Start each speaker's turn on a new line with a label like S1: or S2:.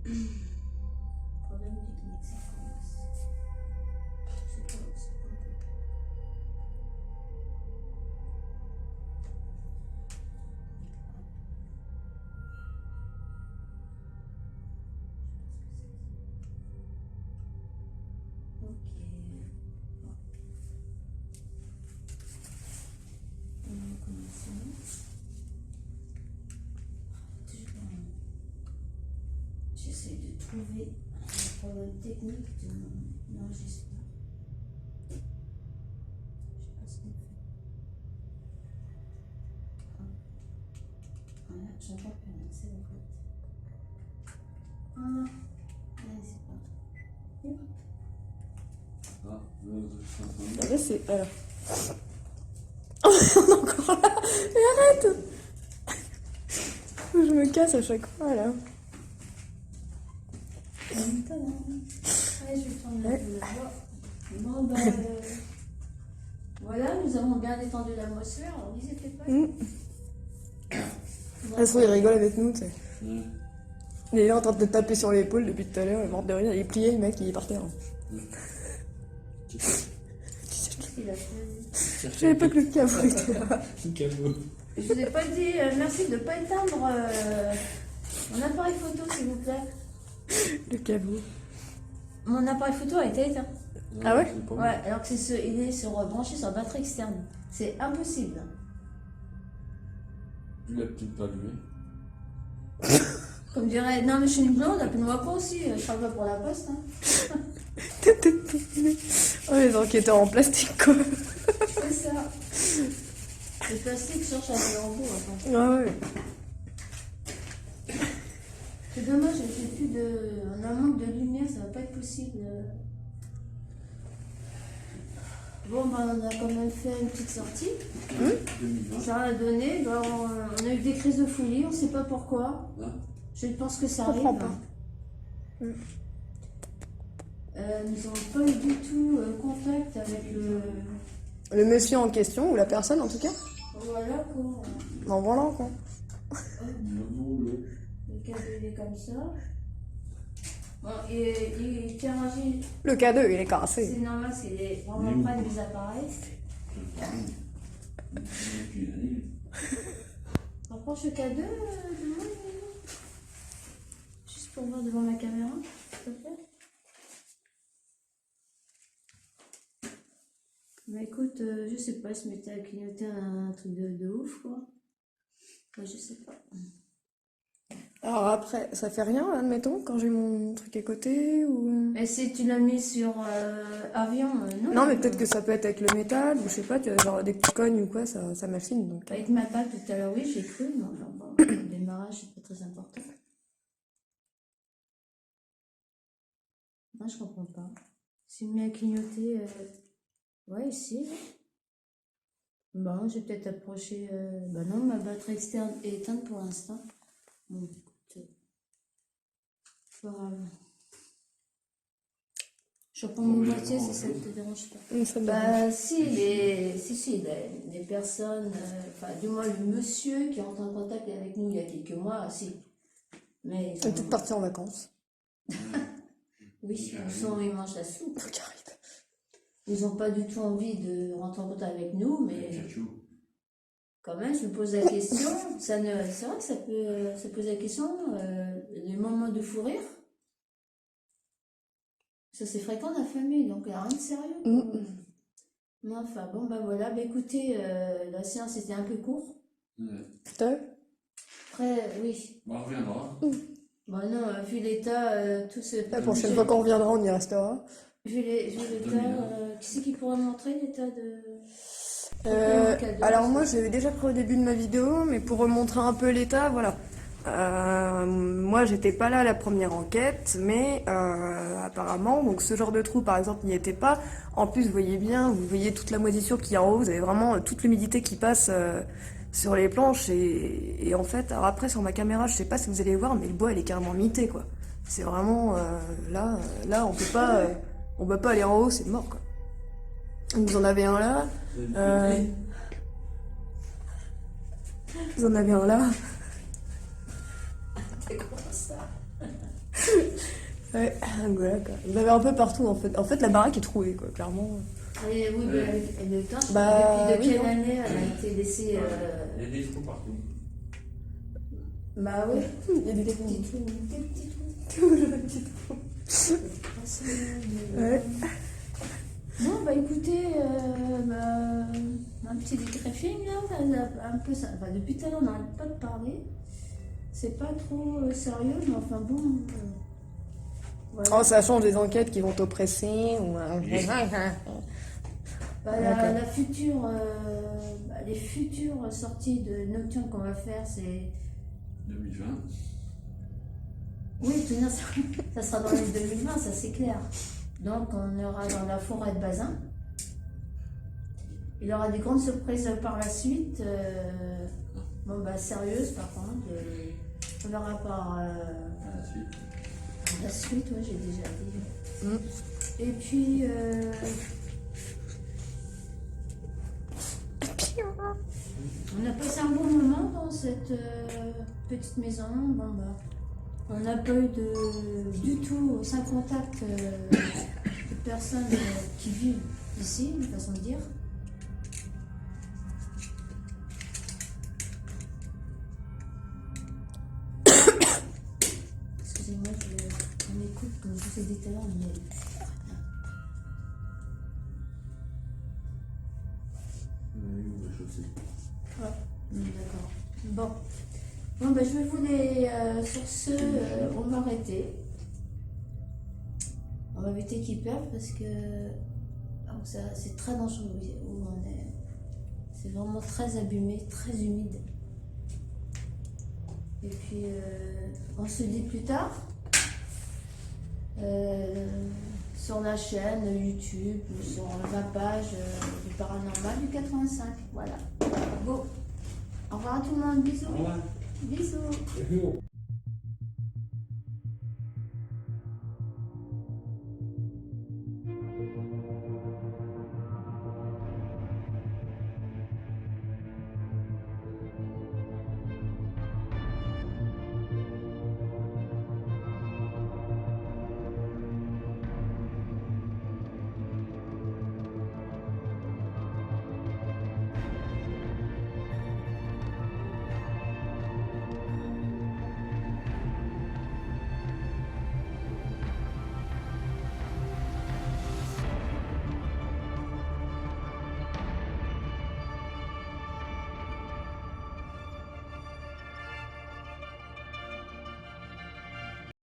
S1: Problème technique, ça commence. C'est pas ok. On va commencer. J'essaie de trouver un problème technique de mon enregistrement. Je sais pas ce qu'on fait. Voilà, j'entends plus rien, c'est en fait. Voilà, allez, c'est parti. Et hop.
S2: Ah, je suis en train de...
S3: Là, c'est. Alors. On est encore là. Mais arrête. Je me casse à chaque fois là.
S1: Allez, je vais tourner un peu la voix. Bon, ben, voilà, nous avons bien détendu l'atmosphère, alors ils étaient pas.
S3: De toute façon, il rigole avec nous, tu sais. Il est là en train de te taper sur l'épaule depuis tout à l'heure, il est mort de rire. Il est plié, le mec, il est par terre.
S1: Qu'est-ce qu'il a fait?
S3: Je savais pas que le caveau était là.
S2: Le caveau.
S1: Je vous ai pas dit merci de ne pas éteindre mon appareil photo, s'il vous plaît.
S3: Le caveau.
S1: Mon appareil photo a été éteint.
S3: Ah ouais?
S1: Ouais, alors que il est branché sur la batterie externe. C'est impossible.
S2: Il a peut-être pas allumé.
S1: Comme dirait, non mais je suis une blonde, appelle-moi quoi aussi, je travaille pas pour la poste. Hein.
S3: Oh, les enquêteurs en plastique, quoi.
S1: C'est ça. Le plastique cherche à aller en bout. Attends.
S3: Ah ouais.
S1: C'est dommage, j'ai plus de. On a un manque de lumière, ça va pas être possible. Bon, ben, on a quand même fait une petite sortie.
S2: 2020.
S1: Ça a donné. Ben, on a eu des crises de folie, on sait pas pourquoi.
S2: Hein?
S1: Je pense que ça
S3: Je
S1: arrive.
S3: comprends pas.
S1: Nous n'avons pas eu du tout contact avec le.
S3: Le monsieur en question, ou la personne en tout cas.
S1: Voilà quoi.
S3: En volant, quoi.
S1: Le cadeau il est comme ça. Bon, il interagit.
S3: Le cadeau, il est
S1: C'est
S3: cassé.
S1: normal, c'est qu'il est vraiment près des appareils. Rapproche le cadeau devant, juste pour voir devant ma caméra, s'il te plaît. Bah écoute, je sais pas, se mettait à clignoter un truc de ouf quoi. Moi je sais pas.
S3: Alors après, ça fait rien, admettons, quand j'ai mon truc à côté, ou...
S1: Mais si tu l'as mis sur avion, non.
S3: Non, mais peut-être que ça peut être avec le métal, ou je sais pas, tu as genre des petits cognes ou quoi, ça m'affine, donc...
S1: Avec ma balle tout à l'heure, oui, j'ai cru, mais enfin bon, le démarrage c'est pas très important. Non, je comprends pas. Si me met à clignoter, ouais, ici. Bon, j'ai peut-être approché. Bah non, ma batterie externe est éteinte pour l'instant. Bon, écoute, c'est pas grave. Je reprends mon boîtier si ça ne te dérange pas.
S3: Ça me dérange.
S1: Bah, si, les personnes, enfin, du moins le monsieur qui est entré en contact avec nous il y a quelques mois, si. Mais.
S3: On est peut-être parti en vacances.
S1: Oui, ils mangent la soupe.
S3: Carré.
S1: Ils n'ont pas du tout envie de rentrer en contact avec nous, mais quand même, je me pose la question. C'est vrai que ça pose la question, les moments de fou rire. Ça, c'est fréquent dans la famille, donc rien de sérieux. Mais enfin, bon, bah voilà. Bah, écoutez, la séance était un peu courte.
S3: T'as vu?
S1: Après, oui.
S2: Bah, on reviendra.
S1: Bon, non, vu l'état, tout ce.
S3: La prochaine fois qu'on reviendra, on y restera.
S1: Vu l'état, qui c'est qui pourra montrer l'état de.
S3: Alors moi, je l'avais déjà pris au début de ma vidéo, mais pour remontrer un peu l'état, voilà. Moi, j'étais pas là à la première enquête, mais apparemment, donc ce genre de trou, par exemple, n'y était pas. En plus, vous voyez bien, vous voyez toute la moisissure qu'il y a en haut, vous avez vraiment toute l'humidité qui passe sur les planches, et en fait, alors après, sur ma caméra, je sais pas si vous allez voir, mais le bois, il est carrément mité, quoi. C'est vraiment, là, on peut pas aller en haut, c'est mort, quoi. Vous en avez un là. Vous en avez un là.
S1: C'est quoi ça?
S3: Ouais, voilà quoi. Il y en avait un peu partout en fait. En fait, la baraque est trouée quoi, clairement.
S1: Et oui, mais avec le temps,
S3: Bah,
S1: depuis de
S3: oui,
S1: quelle
S3: non.
S1: année elle a été laissée
S2: Il y a des trous partout.
S1: Bah oui,
S3: Il y a des
S1: des
S3: petits
S1: petits trous, des petits trous.
S3: Ouais.
S1: Non, bah écoutez, un petit débriefing là, un peu ça. Enfin, depuis tout à l'heure, on n'arrête pas de parler. C'est pas trop sérieux, mais enfin bon. Voilà.
S3: Oh, ça change des enquêtes qui vont t'oppresser ou.
S1: Bah, la future, les futures sorties de Nocturne qu'on va faire, c'est.
S2: 2020.
S1: Oui, tout ça, ça sera dans les 2020, ça c'est clair. Donc on ira dans la forêt de Bazin. Il y aura des grandes surprises par la suite. Bon bah sérieuses par contre. On verra par
S2: À la suite.
S1: la suite, ouais, j'ai déjà dit.
S3: Mm.
S1: Et puis on a passé un bon moment dans cette petite maison. Bon bah on n'a pas eu du tout, sans contact de personnes qui vivent ici, de façon de dire. Excusez-moi, on écoute, comme je vous ai dit tout à l'heure, mais...
S2: Oui, on va chausser.
S1: Ah, d'accord. Bon, ben, je vais vous les... sur ce, on va arrêter. On va éviter qu'ils perdent parce que c'est très dangereux où on est. C'est vraiment très abîmé, très humide. Et puis, on se dit plus tard sur la chaîne YouTube ou sur ma page du Paranormal du 85. Voilà. Go. Au revoir à tout le monde. Bisous.
S2: Au revoir.
S1: Bisous.